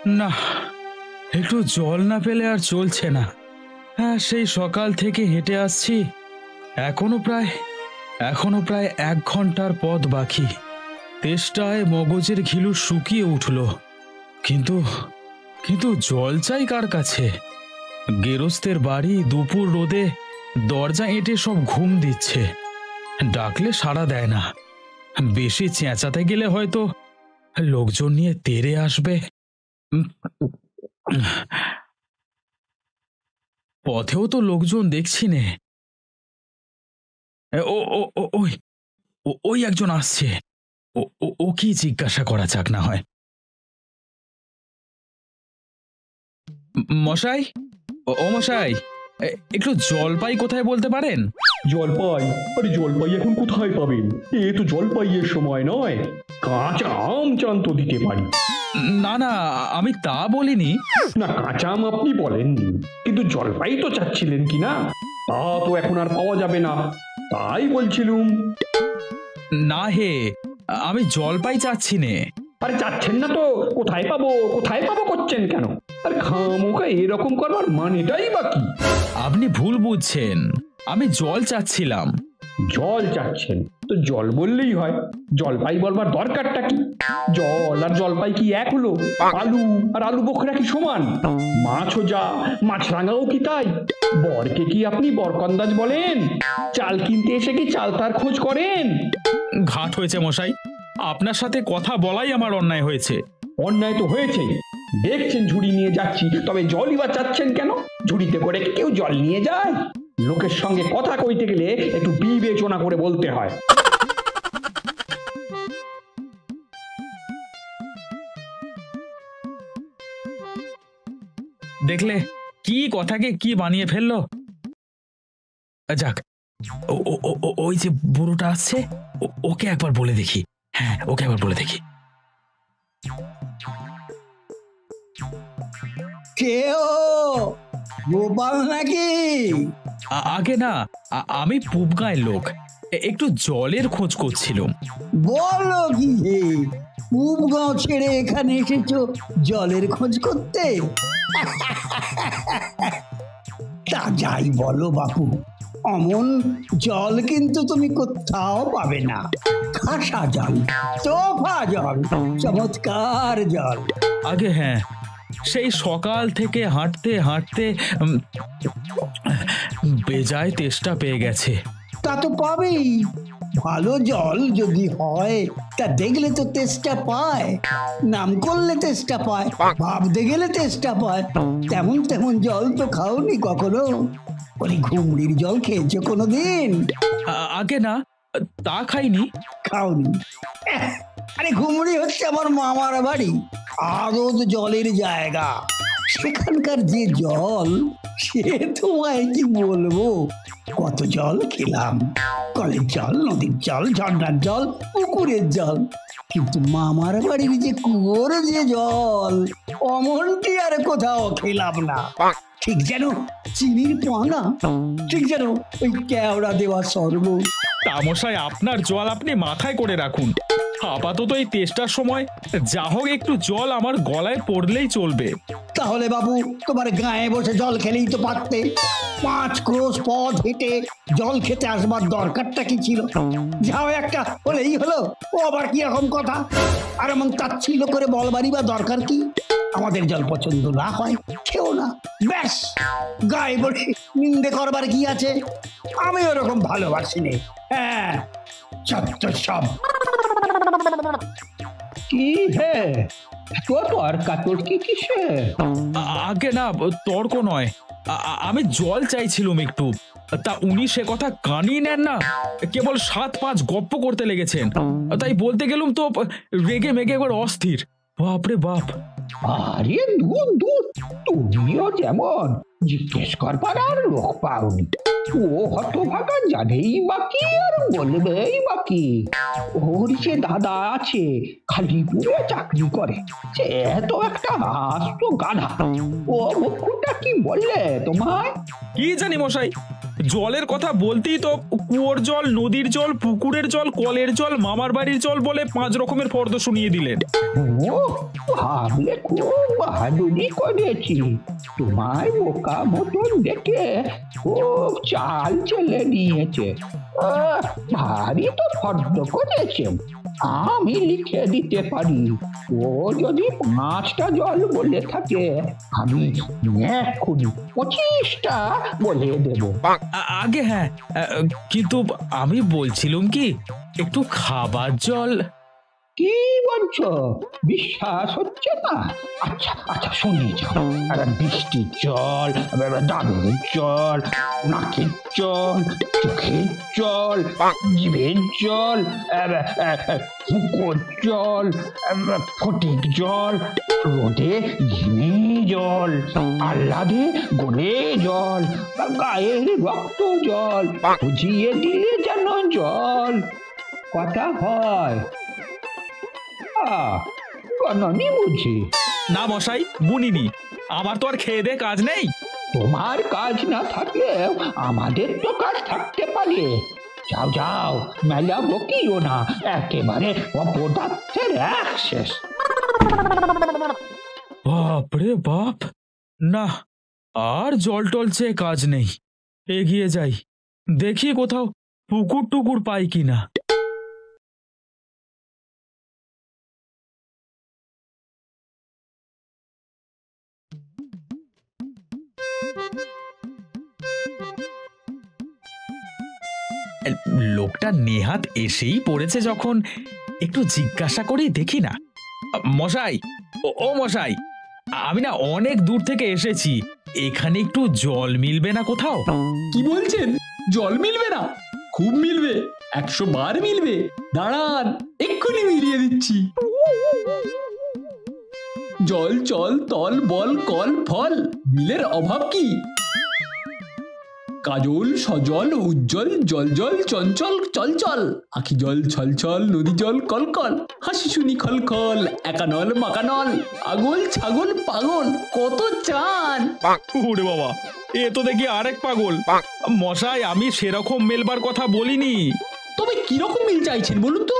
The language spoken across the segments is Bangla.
না, একটু জল না পেলে আর চলছে না। হ্যাঁ, সেই সকাল থেকে হেঁটে আসছি, এখনো প্রায় 1 ঘন্টার পথ বাকি। তেষ্টায় মগজের ঘিলু শুকিয়ে উঠল, কিন্তু কিন্তু জল চাই কার কাছে? গেরস্তের বাড়ি, দুপুর রোদে দরজা এঁটে সব ঘুম দিচ্ছে, ডাকলে সাড়া দেয় না। বেশি চেঁচাতে গেলে হয়তো লোকজন নিয়ে তেড়ে আসবে। পথেও তো লোকজন দেখছি নে। ও ও ও ওই ওই একজন আসছে। ও কি জিজ্ঞাসা করা যাক না হয়। মশাই, ও মশাই, একটু জলপাই কোথায় বলতে পারেন? জলপাই? আরে জলপাই এখন কোথায় পাবেন? এ তো জলপাইয়ের সময় নয়। কাঁচা আম চান তো দিতে পারি। না না, আমি তা বলিনি। না, কাঁচা আম আপনি বলেননি, কিন্তু জলপাই তো চাচ্ছিলেন কি না? তা তো এখন আর পাওয়া যাবে না, তাই বলছিলুম। না হে, আমি জলপাই চাচ্ছি নে। আরে চাচ্ছেন না তো কোথায় পাবো কোথায় পাবো করছেন কেন? আরে খামোখা এরকম করবার মানেটাই বা কি? আপনি ভুল বুঝছেন, আমি জল চাচ্ছিলাম। জল চাচ্ছেন তো জল বললেই হয়, জলপাই বলবার দরকারটা কি? জল আর জলপাই কি এক হলো? আলু আর আলু বোখরা কি সমান? মাছও যা, মাছরাঙাও কি তাই? বরকে কি আপনি বরকন্দাজ বলেন? চাল কিনতে এসে কি চাল তার খোঁজ করেন? ঘাট হয়েছে মশাই, আপনার সাথে কথা বলাই আমার অন্যায় হয়েছে। অন্যায় তো হয়েছে, দেখছেন ঝুড়ি নিয়ে যাচ্ছি, তবে জলই বা চাচ্ছেন কেন? ঝুড়িতে করে কি কেউ জল নিয়ে যায়? লোকের সঙ্গে কথা কইতে গেলে একটু বিবেচনা করে বলতে হয়। দেখলে কি কথাকে কি বানিয়ে ফেললো। যাক, ওই যে বুড়োটা আসছে, ওকে একবার বলে দেখি। হ্যাঁ, ওকে একবার বলে দেখি। কে ও? গোপাল নাকি? আগে না, আমি পুবগাঁয়ের লোক, একটু জলের খোঁজ করছিলাম। বলো কি হে, উপগাঁও ছেড়ে এখানে এসেছো জলের খোঁজ করতে? তা যাই বলো বাপু, অমন জল কিন্তু তুমি কোথাও পাবে না। খাসা জল, তোফা জল, চমৎকার জল। আগে হ্যাঁ, সেই সকাল থেকে হাঁটতে হাঁটতে বেজায় তেষ্টা পেয়ে গেছে। তা তো পাবেই, ভালো জল যদি হয় তা দেখলে তো তেষ্টা পায়, নাম করলে তেষ্টা পায়, ভাবতে গেলে তেষ্টা পায়। তেমন তেমন জল তো খাওনি কখনো? ওই ঘুমড়ির জল খেয়েছো কোনোদিন? আগে না, তা খাইনি। খাওনি? আরে ঘুমড়ি হচ্ছে আমার মামার বাড়ি, আদত জলের জায়গা। সেখানকার যে জল, সে তোমায় কি বলবো। কত জল খেলাম, কলের জল, নদীর জল, ঝর্ণার জল, পুকুরের জল, কিন্তু মামার বাড়ির যে কুয়োর যে জল, অমনটি আর কোথাও খেলাম না। ঠিক যেন চিনির পানা, ঠিক যেন ওই কেওড়া দেওয়া শরবত। তামশাই, আপনার জল আপনি মাথায় করে রাখুন। আপাতত এই তেষ্টার সময় যা হোক একটু জল আমার গলায় পড়লেই চলবে। তাহলে বাবু, তোমার গায়ে বসে জল খেলেই তো পারতে। 5 ক্রোশ পথ হেঁটে জল খেতে আসবার দরকারটা কি ছিল? যাও একটা বলেই হলো, ও আবার কি রকম কথা? আর এমন তাচ্ছিল্য করে বলবারই বা দরকার কি? আমাদের জল পছন্দ না হয় খেও না, ব্যাস। গায়ে বসে নিন্দে করবার কি আছে? আমি ওরকম ভালোবাসি নে। হ্যাঁ, সত্য সব। কি হে, তোর কাতর কি কিসে? আগে না, তর্ক নয়, আমি জল চাইছিলাম একটু, তা উনি সে কথা কানই নেন না, কেবল 7-5 গপ্প করতে লেগেছেন। তাই বলতে গেলুম তো রেগে মেগে একবার অস্থির। বাপরে বাপ! আরে দূর দূর, তুমিও যেমন জিজ্ঞেস করবার আর লোক পাওনি। ও হতভাগা জানেই বাকি আর বলবেই বাকি। ওর যে দাদা আছে, খালিপুরে চাকরি করে, সে তো একটা আস্ত গাধা। ও মুখটা কি বললে তোমায়? কি জানি মশাই, জলের কথা বলতেই তো কুয়োর জল, নদীর জল, পুকুরের জল, কলের জল, মামার বাড়ির জল বলে 5 রকমের ফর্দ শুনিয়ে দিলেন। ও ভাবলে খুব বাহাদুরি করেছি, তোমার বোকা মতন দেখে খুব চাল চেলে নিয়েছে। ভারী তো ফর্দ করেছেন, আমি লিখে দিতে পারি। ও যদি 5টা জল বলে থাকে, আমি এক্ষুনি 25টা বলে দেব। আগে হ্যাঁ, কিন্তু আমি বলছিলাম কি, একটু খাবার জল। কি বলছো, বিশ্বাস হচ্ছে না? আচ্ছা আচ্ছা শুনে যাও। বৃষ্টির জল, দাঁড়ের জল, নাকের জল, চোখের জল, জিভের জল, পুকুর জল, ফটিক জল, রোদে ঘিমে জল, আহ্লাদে গোলে জল, গায়ের রক্ত জল, বুঝিয়ে দিলে যেন জল। কথা হয় গণনি বুঝি? না মশাই, গুনিনি। আমার তো আর খেয়ে দে কাজ নেই। তোমার কাজ না থাকলে আমাদের তো কাজ থাকতে পারে। যাও যাও, মেলা বকিও না, একেবারে অপদার্থের শেষ। বাপরে বাপ, না আর জল টল চেয়ে কাজ নেই। এগিয়ে যাই, দেখি কোথাও পুকুর টুকুর পাই কিনা। লোকটা নেহাত এসেই পড়েছে যখন, একটু জিজ্ঞাসা করেই দেখি না। মশাই, ও মশাই, আমি না অনেক দূর থেকে এসেছি, এখানে একটু জল মিলবে না কোথাও? কি বলছেন? জল মিলবে না? খুব মিলবে, 100 বার মিলবে। দাঁড়ান, এক্ষুনি মিলিয়ে দিচ্ছি। জল চল তল বল কল ফল, মিলের অভাব কি? কাজল সজল উজ্জ্বল জল জল চঞ্চল চলচল, আখি জল ছলছল, নদী জল কলকল, হাসি শুনি খলখল, একানল মাকানল, আগল ছাগল পাগল, কত চান। ওরে বাবা, এ তো দেখি আরেক পাগল। মশাই, আমি সেরকম মেলবার কথা বলিনি। তবে কিরকম মিল চাইছেন বলুন তো?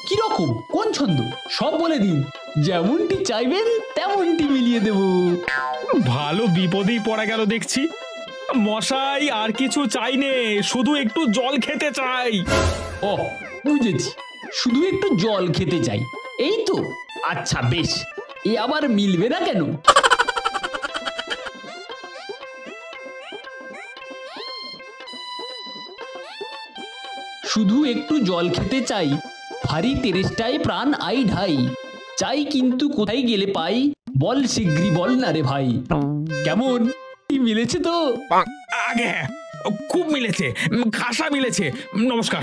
কিরকম, কোন ছন্দ, সব বলে দিন। যেমনটি চাইবেন তেমনটি মিলিয়ে দেব। ভালো বিপদেই পড়া গেল দেখছি। মশাই, আর কিছু চাই নে, শুধু একটু জল খেতে চাই। ও বুঝেছি, শুধু একটু জল খেতে চাই, এই তো? আচ্ছা বেশ, এ আবার মিলবে না কেন? শুধু একটু জল খেতে চাই, ভারী তেরেস্টায় প্রাণ আই ঢাই, চাই কিন্তু কোথায় গেলে পাই, বল শিগগিরি বল না রে ভাই। কেমন, কি মিলেছে তো? আগে খুব মিলেছে, খাসা মিলেছে। নমস্কার।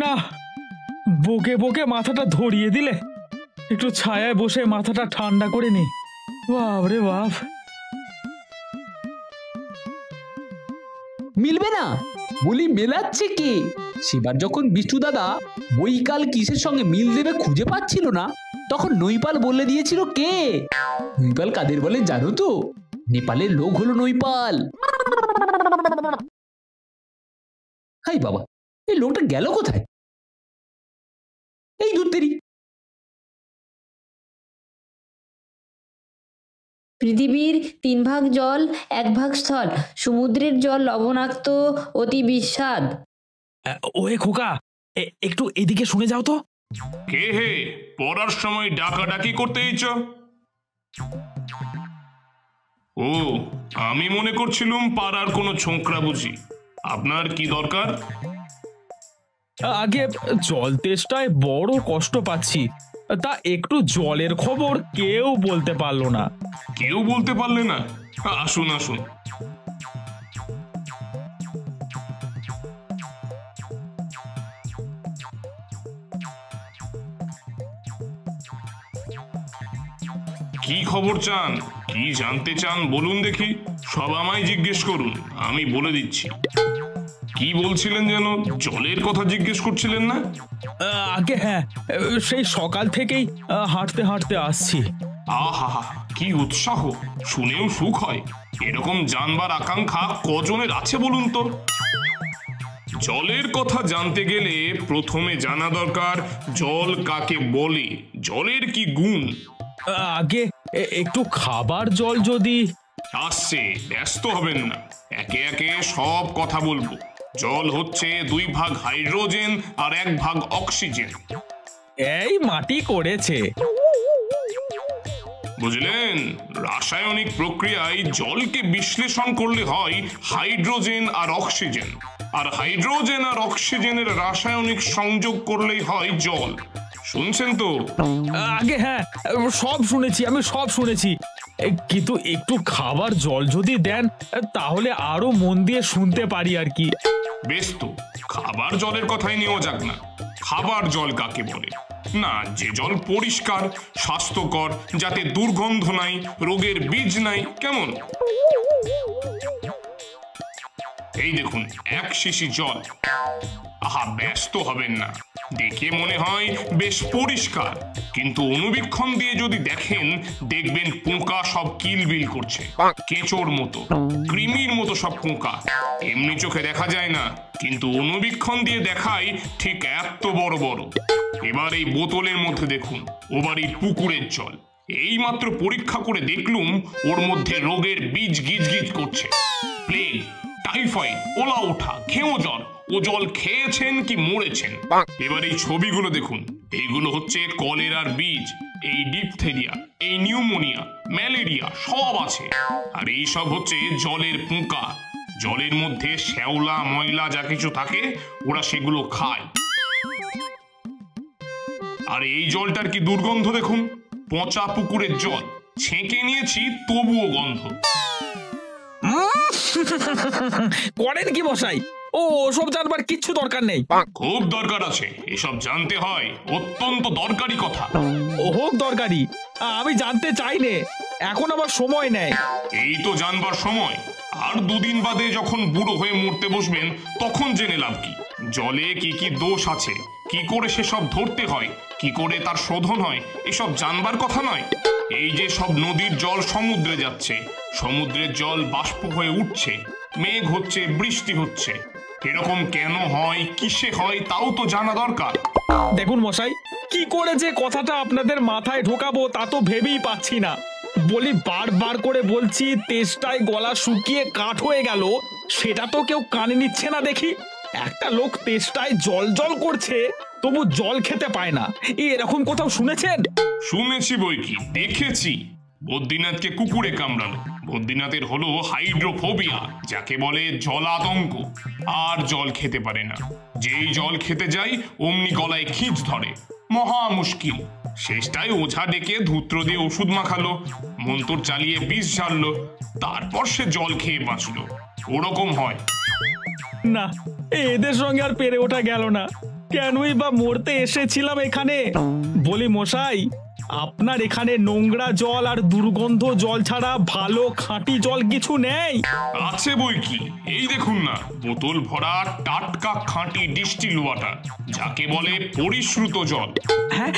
না, বকে বকে মাথাটা ধরিয়ে দিলে, একটু ছায়ায় বসে মাথাটা ঠান্ডা করে নি। বাপরে বাপ। মিলবে না বলি মেলাচ্ছে কে? সেবার যখন বিষ্টু দাদা বৈকাল কিসের সঙ্গে মিল দেবে খুঁজে পাচ্ছিল না, তখন নৈপাল বলে দিয়েছিল কে? নৈপাল কাদের বলে জানো তো? নেপালের লোক হলো নৈপাল। হাই বাবা, এই লোকটা গেল কোথায়? এই দূরতেরি। পৃথিবীর 3 ভাগ জল 1 ভাগ স্থল, সমুদ্রের জল লবণাক্ত অতি বিস্বাদ। ওয়ে খোকা, একটু এদিকে শুনে যাও তো। কে হে পড়ার সময় ডাকাডাকি করতে ইচ্ছ? ও, আমি মনে করছিলাম পাড়ার কোনো ছোকরা বুঝি। আপনার কি দরকার? আগে জল তেষ্টায় বড় কষ্ট পাচ্ছি, তা একটু জলের খবর কেউ বলতে পারলো না। কেউ বলতে পারলে না? আসুন আসুন। কি খবর চান, কি জানতে চান বলুন দেখি। সব আমায় জিজ্ঞেস করুন, আমি বলে দিচ্ছি। কি বলছিলেন যেন, জলের কথা জিজ্ঞেস করছিলেন না? আগে হ্যাঁ, সেই সকাল থেকেই হাঁটতে হাঁটতে আসছি। আহা, কি উৎসাহ, শুনেও সুখ হয়। এরকম জানবার আকাঙ্ক্ষা কজনের আছে বলুন তো? জলের কথা জানতে গেলে প্রথমে জানা দরকার জল কাকে বলে, জলের কি গুণ। আগে একটু খাবার জল যদি। আসছে, ব্যস্ত হবেন না, একে একে সব কথা বলবো। জল হচ্ছে 2 ভাগ হাইড্রোজেন আর 1 ভাগ অক্সিজেন। এই মাটি করেছে। বুঝলেন, রাসায়নিক প্রক্রিয়ায় জলকে বিশ্লেষণ করলে হয় হাইড্রোজেন আর অক্সিজেন, আর হাইড্রোজেন আর অক্সিজেনের রাসায়নিক সংযোগ করলেই হয় জল। শুনছেন তো? আগে হ্যাঁ, সব শুনেছি, আমি সব শুনেছি। কিন্তু একটু খাবার জল যদি দেন তাহলে আরো মন দিয়ে শুনতে পারি আর কি। বেশ, তো খাবার জলের কথাই নেওয়া যাক না। খাবার জল কাকে বলে? না, যে জল পরিষ্কার, স্বাস্থ্যকর, যাতে দুর্গন্ধ নাই, রোগের বীজ নাই। কেমন? এই দেখুন 1 শিশি জল। আহা, ব্যস্ত হবেন না, দেখে মনে হয় বেশ পরিষ্কার, কিন্তু অনুবীক্ষণ দিয়ে যদি দেখেন দেখবেন পোকা সব কিলবিল করছে, কেঁচোর মতো, কৃমির মতো সব পোকা। এমনি চোখে দেখা যায় না, কিন্তু অনুবীক্ষণ দিয়ে দেখায় ঠিক এত বড় বড়। এবার এই বোতলের মধ্যে দেখুন, ও বাড়ির পুকুরের জল। এই মাত্র পরীক্ষা করে দেখলুম ওর মধ্যে রোগের বীজ গিজ গিজ করছে। প্লেগ, টাইফয়েড, ওলা ওঠা, ঘেঁও জ্বর। ও জল খেয়েছেন কি মরেছেন? এবার এই ছবিগুলো দেখুন, এইগুলো হচ্ছে কলেরার বীজ। এই ডিপথেরিয়া, এই নিউমোনিয়া, ম্যালেরিয়া সব আছে। আর এই সব হচ্ছে জলের পোকা। জলের মধ্যে শ্যাওলা ময়লা যা কিছু থাকে ওরা সেগুলো খায়। আর এই জলটার কি দুর্গন্ধ দেখুন, পচা পুকুরের জল, ছেঁকে নিয়েছি তবুও গন্ধ। করেন কি মশাই? ও ওসব জানবার কিচ্ছু দরকার নেই। খুব দরকার আছে, এসব জানতে হয়, অত্যন্ত দরকারি কথা। ও হোক দরকারি, আমি জানতে চাই নে, এখন আবার সময় নেই। এই তো জানবার সময়। আর 2 দিন বাদে যখন বুড়ো হয়ে মরতে বসবেন তখন জেনে লাভ কি? জলে কি কি দোষ আছে, কি করে সেসব ধরতে হয়, কি করে তার শোধন হয়, এসব জানবার কথা নয়। এই যে সব নদীর জল সমুদ্রে যাচ্ছে, সমুদ্রের জল বাষ্প হয়ে উঠছে, মেঘ হচ্ছে, বৃষ্টি হচ্ছে, এরকম কেন হয়, কিসে হয়, তাও তো জানা দরকার। দেখুন মশাই, কি করে যে কথাটা আপনাদের মাথায় ঢোকাবো তা তো ভেবেই পাচ্ছি না। বলি, বারবার করে বলছি, তেষ্টায় গলা শুকিয়ে কাঠ হয়ে গেল, সেটা তো কেউ কানে নিচ্ছে না দেখি। একটা লোক তেষ্টায় জল জল করছে, তবু জল খেতে পায় না, এরকম কোথাও শুনেছেন? শুনেছি বই কি, দেখেছি। বদ্রীনাথকে কুকুরে কামড়ালো। বদ্রীনাথের হলো হাইড্রোফোবিয়া, যাকে বলে জল আতঙ্ক, আর জল খেতে পারে না। যেই জল খেতে যায় অমনি গলায় খিঁচ ধরে, মহা মুশকিল। শেষটায় ওঝা ডেকে ধূত্র দিয়ে ওষুধ মাখালো, মন্তর চালিয়ে বিষ ঝাড়লো, তারপর সে জল খেয়ে বাঁচলো। ওরকম হয় না, এদের সঙ্গে আর পেরে ওঠা গেল না। কেনই বা মরতে এসেছিলাম এখানে? বলি মশাই, আপনার এখানে নোংরা জল আর দুর্গন্ধ জল ছাড়া ভালো খাঁটি জল কিছু নেই? আছে বই কি, এই দেখুন না, বোতল ভরা টাটকা খাঁটি ডিস্টিল ওয়াটার, যাকে বলে পরিশ্রুত জল। হ্যাঁ,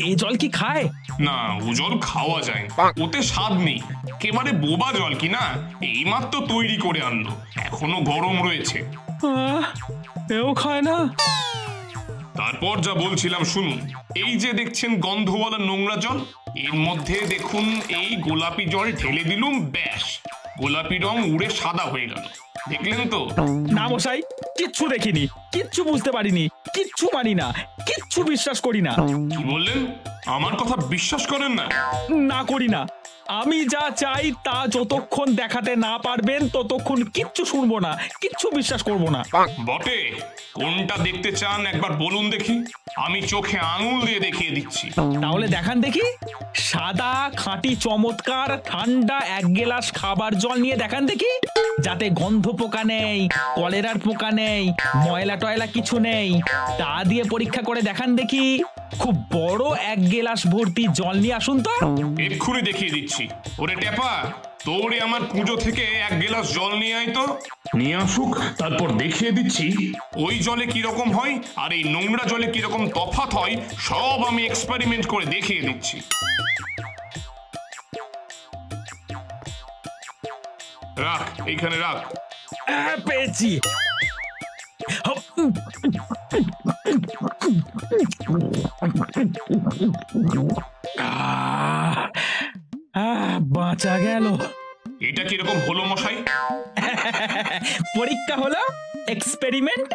এই জল কি খায়? না, ও জল খাওয়া যায়, ওতে স্বাদ নেই। একেবারে বোবা জল কি না, এইমাত্র তৈরি করে আনলো, এখনো গরম রয়েছে। এও খায় না? তারপর যা বলছিলাম শুনুন। এই যে দেখছেন গন্ধওয়ালা নোংরা জল, এর মধ্যে দেখুন এই গোলাপি জল ঢেলে দিলুম, ব্যাস, গোলাপি রং উড়ে সাদা হয়ে গেল। দেখলেন তো? না মশাই, কিচ্ছু দেখিনি, কিচ্ছু বুঝতে পারিনি, কিচ্ছু মানি না, কিচ্ছু বিশ্বাস করি না। কি বললেন? আমার কথা বিশ্বাস করেন না? না, করি না। আমি যা চাই তা যতক্ষণ দেখাতে না পারবেন ততক্ষণ কিচ্ছু শুনবো না, কিচ্ছু বিশ্বাস করব না। বটে, কোনটা দেখতে চান একবার বলুন দেখি, আমি চোখে আঙুল দিয়ে দেখিয়ে দিচ্ছি। তাহলে দেখান দেখি, সাদা খাঁটি চমৎকার ঠান্ডা 1 গ্লাস খাবার জল নিয়ে দেখান দেখি, যাতে গন্ধ পোকা নেই, কলেরার পোকা নেই, ময়লা টয়লা কিছু নেই, তা দিয়ে পরীক্ষা করে দেখান দেখি। খুব বড় 1 গ্লাস ভর্তি জল নিয়ে আসুন তো। এক্ষুনি দেখিয়ে দিচ্ছি। ওরে টেপা, তোরে আমার পুজো থেকে 1 গ্লাস জল নিয়ে আয় তো। নিয়ে আসুক, তারপর দেখিয়ে দিচ্ছি। ওই জলে কিরকম হয় আর এই নোংরা জলে কিরকম তফাৎ হয় সব আমি এক্সপেরিমেন্ট করে দেখিয়ে দিচ্ছি। রাখ, এইখানে রাখ। পেয়েছি। বাঁচা গেল। এটা কিরকম হলো মশাই? পরীক্ষা হলো, এক্সপেরিমেন্ট।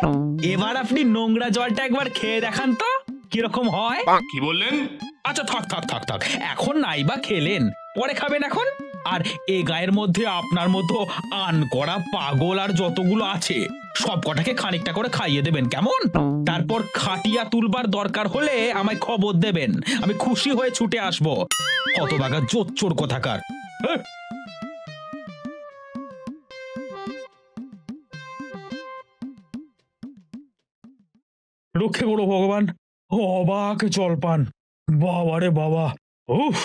এবার আপনি নোংরা জলটা একবার খেয়ে দেখান তো কিরকম হয়। কি বললেন? আচ্ছা থাক থাক থাক থাক, এখন নাই বা খেলেন, পরে খাবেন এখন। আর এ গায়ের মধ্যে আপনার মতো আন করা পাগল আর যতগুলো আছে সব কটাকে খানিকটা করে খাইয়ে দেবেন, কেমন? তারপর খাটিয়া তুলবার দরকার হলে আমায় খবর দেবেন, আমি খুশি হয়ে ছুটে আসবো। হতভাগা জোচ্চোর কোথাকার। হ্যাঁ। রক্ষে করো ভগবান, অবাক জলপান, বাবারে বাবা, উফ।